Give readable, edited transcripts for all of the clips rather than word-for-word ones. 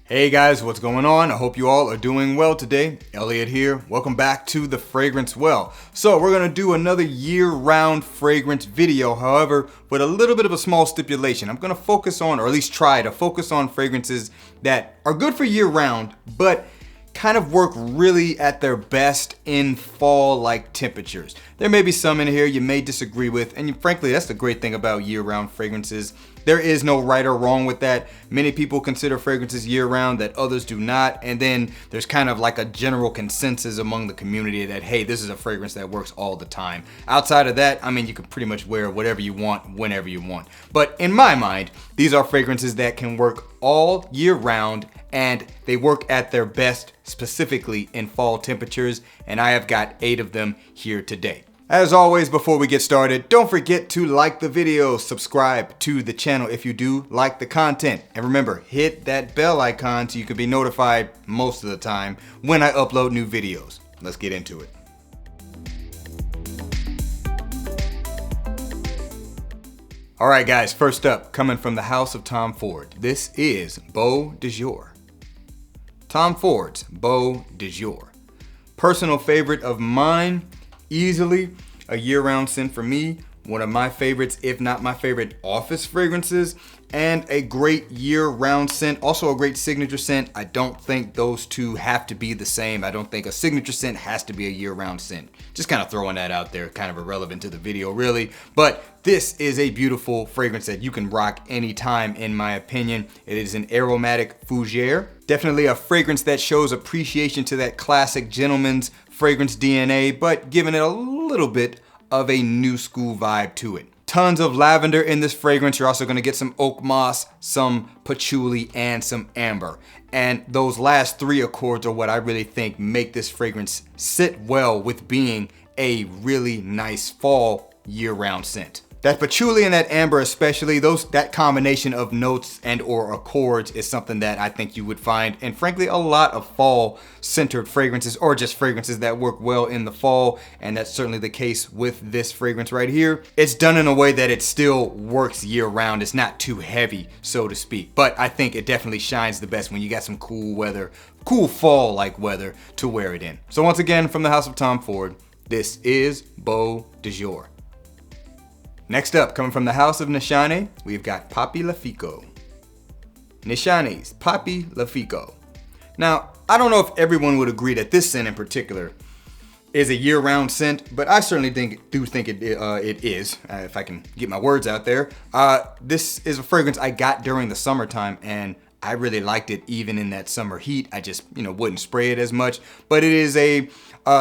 Hey guys, what's going on? I hope you all are doing well today. Elliot here. Welcome back to The Fragrance Well. So we're going to do another year-round fragrance video, however, with a little bit of a small stipulation. I'm going to focus on, or at least try to focus on fragrances that are good for year-round, but kind of work really at their best in fall-like temperatures. There may be some in here you may disagree with, and frankly, that's the great thing about year-round fragrances. There is no right or wrong with that. Many people consider fragrances year-round that others do not, and then there's kind of like a general consensus among the community that, hey, this is a fragrance that works all the time. Outside of that, I mean, you can pretty much wear whatever you want, whenever you want. But in my mind, these are fragrances that can work all year round, and they work at their best specifically in fall temperatures, and I have got 8 of them here today. As always, before we get started, don't forget to like the video, subscribe to the channel if you do like the content, and remember, hit that bell icon so you can be notified most of the time when I upload new videos. Let's get into it. Alright guys, first up, coming from the house of Tom Ford, this is Beau De Jour. Tom Ford's Beau De Jour. Personal favorite of mine, easily a year-round scent for me, one of my favorites, if not my favorite office fragrances, and a great year-round scent, also a great signature scent. I don't think those two have to be the same. I don't think a signature scent has to be a year-round scent. Just kind of throwing that out there, kind of irrelevant to the video really, but this is a beautiful fragrance that you can rock anytime in my opinion. It is an aromatic fougere. Definitely a fragrance that shows appreciation to that classic gentleman's fragrance DNA, but giving it a little bit of a new school vibe to it. Tons of lavender in this fragrance. You're also gonna get some oak moss, some patchouli, and some amber. And those last 3 accords are what I really think make this fragrance sit well with being a really nice fall year-round scent. That patchouli and that amber especially, that combination of notes and or accords is something that I think you would find in frankly a lot of fall centered fragrances, or just fragrances that work well in the fall, and that's certainly the case with this fragrance right here. It's done in a way that it still works year round. It's not too heavy, so to speak, but I think it definitely shines the best when you got some cool weather, cool fall like weather to wear it in. So once again, from the house of Tom Ford, this is Beau De Jour. Next up, coming from the house of Nishane, we've got Papilefiko. Nishane's Papilefiko. Now, I don't know if everyone would agree that this scent in particular is a year-round scent, but I certainly do think it is, if I can get my words out there. This is a fragrance I got during the summertime, and I really liked it even in that summer heat. I just, wouldn't spray it as much, but it is a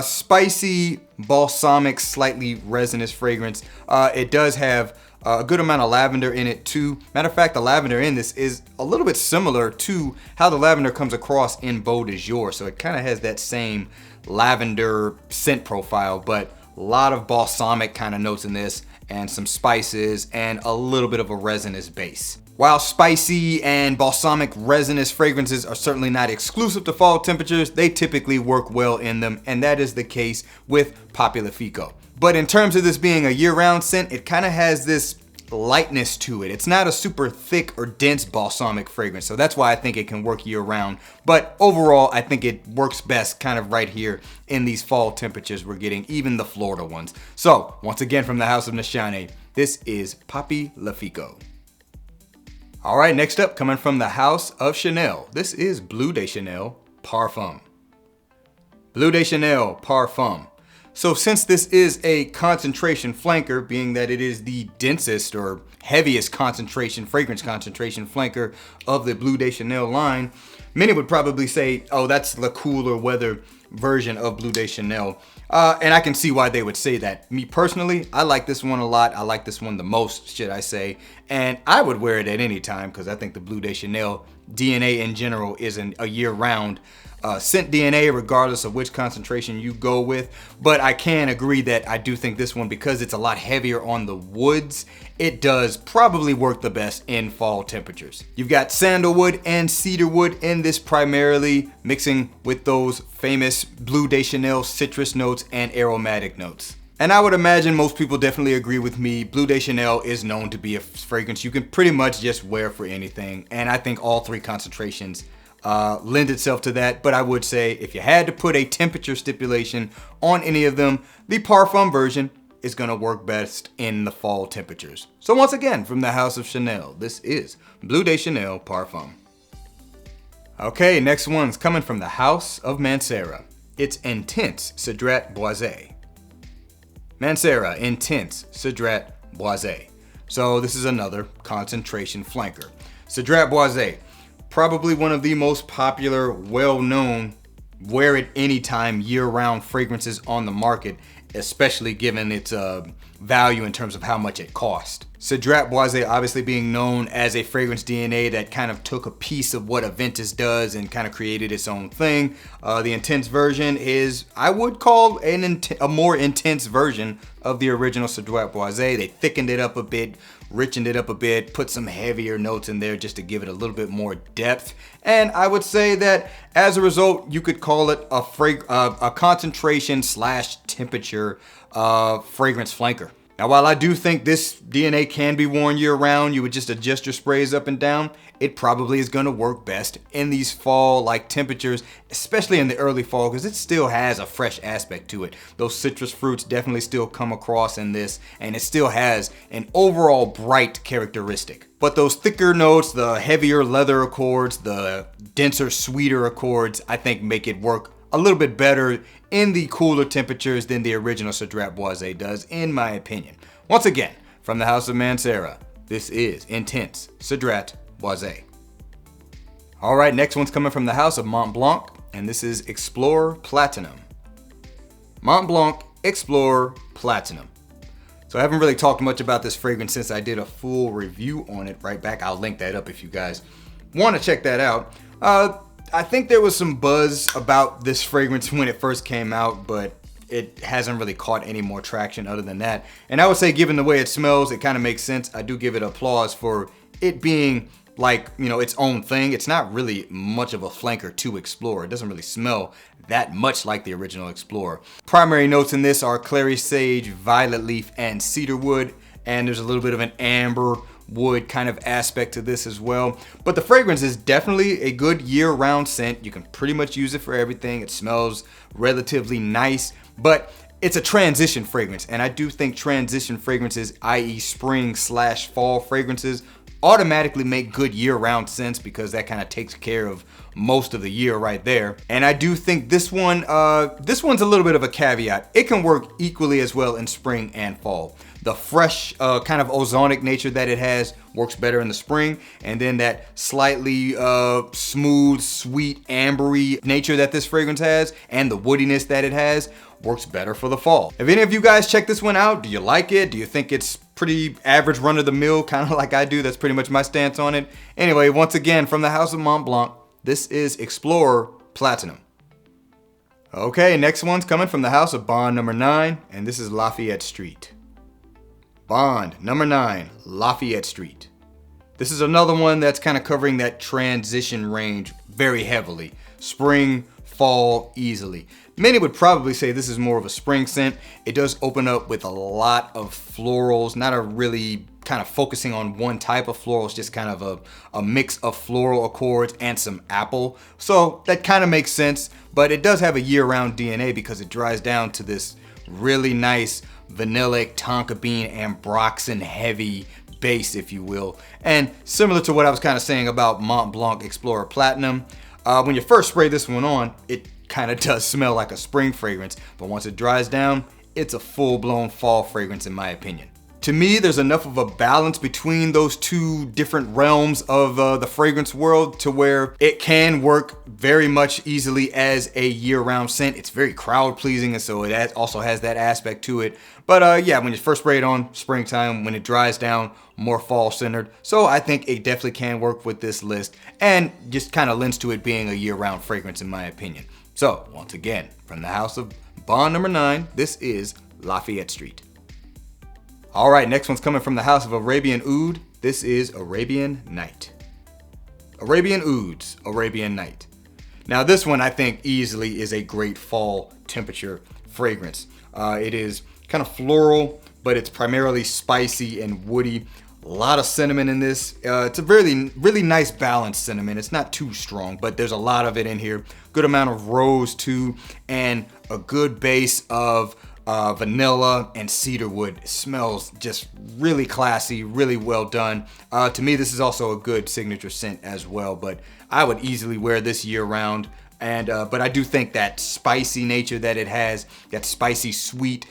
spicy, balsamic, slightly resinous fragrance. It does have a good amount of lavender in it too. Matter of fact, the lavender in this is a little bit similar to how the lavender comes across in Beau De Jour. So it kind of has that same lavender scent profile, but a lot of balsamic kind of notes in this, and some spices, and a little bit of a resinous base. While spicy and balsamic resinous fragrances are certainly not exclusive to fall temperatures, they typically work well in them, and that is the case with Papilefiko. But in terms of this being a year-round scent, it kind of has this lightness to it. It's not a super thick or dense balsamic fragrance, so that's why I think it can work year-round. But overall, I think it works best kind of right here in these fall temperatures we're getting, even the Florida ones. So, once again from the house of Nishane, this is Papilefiko. All right, next up, coming from the house of Chanel, this is Bleu de Chanel Parfum. Bleu de Chanel Parfum. So since this is a concentration flanker, being that it is the densest or heaviest fragrance concentration flanker of the Bleu de Chanel line, many would probably say, oh, that's the cooler weather version of Bleu de Chanel. And I can see why they would say that. Me personally, I like this one a lot. I like this one the most, should I say. And I would wear it at any time because I think the Bleu de Chanel DNA in general is a year-round scent DNA, regardless of which concentration you go with. But I can agree that I do think this one, because it's a lot heavier on the woods, it does probably work the best in fall temperatures. You've got sandalwood and cedarwood in this primarily, mixing with those famous Bleu de Chanel citrus notes and aromatic notes. And I would imagine most people definitely agree with me. Bleu de Chanel is known to be a fragrance you can pretty much just wear for anything. And I think all 3 concentrations lend itself to that. But I would say if you had to put a temperature stipulation on any of them, the Parfum version is going to work best in the fall temperatures. So once again, from the house of Chanel, this is Bleu de Chanel Parfum. Okay, next one's coming from the house of Mancera. It's Intense Cedrat Boise. Mancera Intense Cedrat Boise. So this is another concentration flanker. Cedrat Boise, probably one of the most popular, well-known, wear it anytime, year-round fragrances on the market, especially given its value in terms of how much it cost. Cedrat Boise obviously being known as a fragrance DNA that kind of took a piece of what Aventus does and kind of created its own thing. The intense version is, I would call a more intense version of the original Cedrat Boise. They thickened it up a bit, richened it up a bit, put some heavier notes in there just to give it a little bit more depth. And I would say that as a result, you could call it a concentration / temperature fragrance flanker. Now, while I do think this DNA can be worn year round, you would just adjust your sprays up and down, it probably is going to work best in these fall-like temperatures, especially in the early fall, because it still has a fresh aspect to it. Those citrus fruits definitely still come across in this, and it still has an overall bright characteristic. But those thicker notes, the heavier leather accords, the denser, sweeter accords, I think make it work a little bit better in the cooler temperatures than the original Cedrat Boise does, in my opinion. Once again, from the house of Mancera, this is Intense Cedrat Boise. All right, next one's coming from the house of Mont Blanc, and this is Explorer Platinum. Mont Blanc Explorer Platinum. So I haven't really talked much about this fragrance since I did a full review on it right back. I'll link that up if you guys want to check that out. I think there was some buzz about this fragrance when it first came out, but it hasn't really caught any more traction other than that. And I would say, given the way it smells, it kind of makes sense. I do give it applause for it being like, you know, its own thing. It's not really much of a flanker to Explorer. It doesn't really smell that much like the original Explorer. Primary notes in this are clary sage, violet leaf, and cedarwood. And there's a little bit of an amber wood kind of aspect to this as well. But the fragrance is definitely a good year-round scent. You can pretty much use it for everything. It smells relatively nice, but it's a transition fragrance. And I do think transition fragrances, i.e. spring / fall fragrances, automatically make good year-round scents because that kind of takes care of most of the year right there. And I do think this one's a little bit of a caveat. It can work equally as well in spring and fall. The fresh kind of ozonic nature that it has works better in the spring, and then that slightly smooth, sweet, ambery nature that this fragrance has and the woodiness that it has works better for the fall. If any of you guys check this one out, do you like it? Do you think it's pretty average, run-of-the-mill, kind of like I do? That's pretty much my stance on it. Anyway, once again, from the house of Mont Blanc, this is Explorer Platinum. Okay, next one's coming from the house of Bond number 9, and this is Lafayette Street. Bond number 9, Lafayette Street. This is another one that's kind of covering that transition range very heavily. Spring, fall, easily. Many would probably say this is more of a spring scent. It does open up with a lot of florals, not a really kind of focusing on one type of floral. It's just kind of a mix of floral accords and some apple. So that kind of makes sense, but it does have a year-round DNA because it dries down to this really nice vanillic, tonka bean, ambroxan heavy base, if you will. And similar to what I was kind of saying about Mont Blanc Explorer Platinum, when you first spray this one on, it kind of does smell like a spring fragrance, but once it dries down, it's a full-blown fall fragrance in my opinion. To me, there's enough of a balance between those two different realms of the fragrance world to where it can work very much easily as a year-round scent. It's very crowd-pleasing, and so it also has that aspect to it. But yeah, when you first spray it on, springtime. When it dries down, more fall-centered. So I think it definitely can work with this list, and just kind of lends to it being a year-round fragrance in my opinion. So once again, from the house of Bond number 9, this is Lafayette Street. All right, next one's coming from the house of Arabian Oud. This is Arabian Knight. Arabian Oud's Arabian Knight. Now this one I think easily is a great fall temperature fragrance. It is kind of floral, but it's primarily spicy and woody. A lot of cinnamon in this. It's a really nice balanced cinnamon. It's not too strong, but there's a lot of it in here. Good amount of rose too, and a good base of vanilla and cedarwood. It smells just really classy, really well done. To me, this is also a good signature scent as well, but I would easily wear this year round. And but I do think that spicy nature that it has, that spicy sweet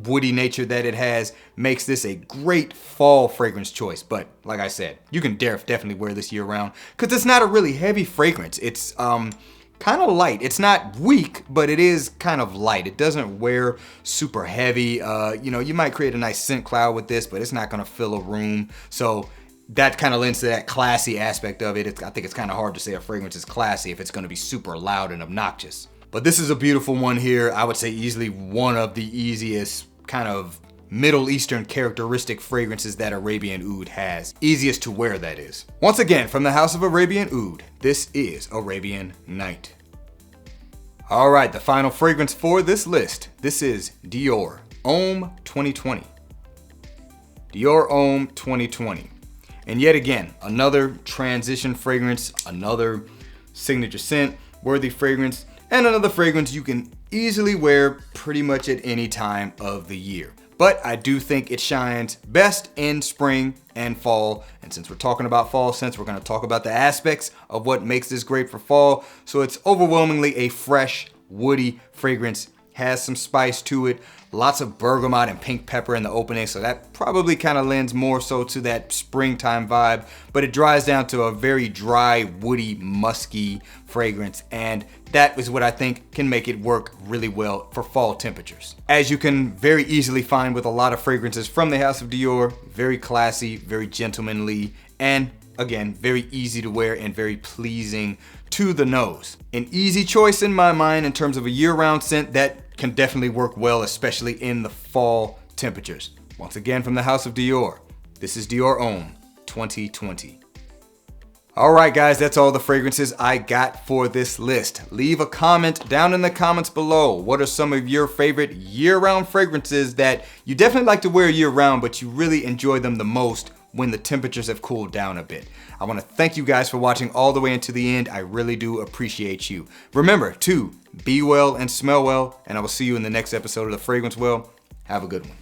woody nature that it has, makes this a great fall fragrance choice. But like I said, you can definitely wear this year round because it's not a really heavy fragrance. It's kind of light. It's not weak, but it is kind of light. It doesn't wear super heavy. You know, you might create a nice scent cloud with this, but it's not gonna fill a room. So that kind of lends to that classy aspect of it. I think it's kind of hard to say a fragrance is classy if it's gonna be super loud and obnoxious. But this is a beautiful one here. I would say easily one of the easiest kind of Middle Eastern characteristic fragrances that Arabian Oud has. Easiest to wear, that is. Once again, from the house of Arabian Oud, this is Arabian Knight. All right, the final fragrance for this list. This is Dior Homme 2020. Dior Homme 2020. And yet again, another transition fragrance, another signature scent worthy fragrance, and another fragrance you can easily wear pretty much at any time of the year. But I do think it shines best in spring and fall. And since we're talking about fall scents, we're gonna talk about the aspects of what makes this great for fall. So it's overwhelmingly a fresh, woody fragrance, has some spice to it, lots of bergamot and pink pepper in the opening, so that probably kind of lends more so to that springtime vibe, but it dries down to a very dry, woody, musky fragrance, and that is what I think can make it work really well for fall temperatures. As you can very easily find with a lot of fragrances from the house of Dior, very classy, very gentlemanly, and again, very easy to wear and very pleasing to the nose. An easy choice in my mind in terms of a year-round scent that can definitely work well, especially in the fall temperatures. Once again, from the house of Dior, this is Dior Homme 2020. All right, guys, that's all the fragrances I got for this list. Leave a comment down in the comments below. What are some of your favorite year-round fragrances that you definitely like to wear year-round, but you really enjoy them the most when the temperatures have cooled down a bit? I want to thank you guys for watching all the way into the end. I really do appreciate you. Remember to be well and smell well, and I will see you in the next episode of The Fragrance Well. Have a good one.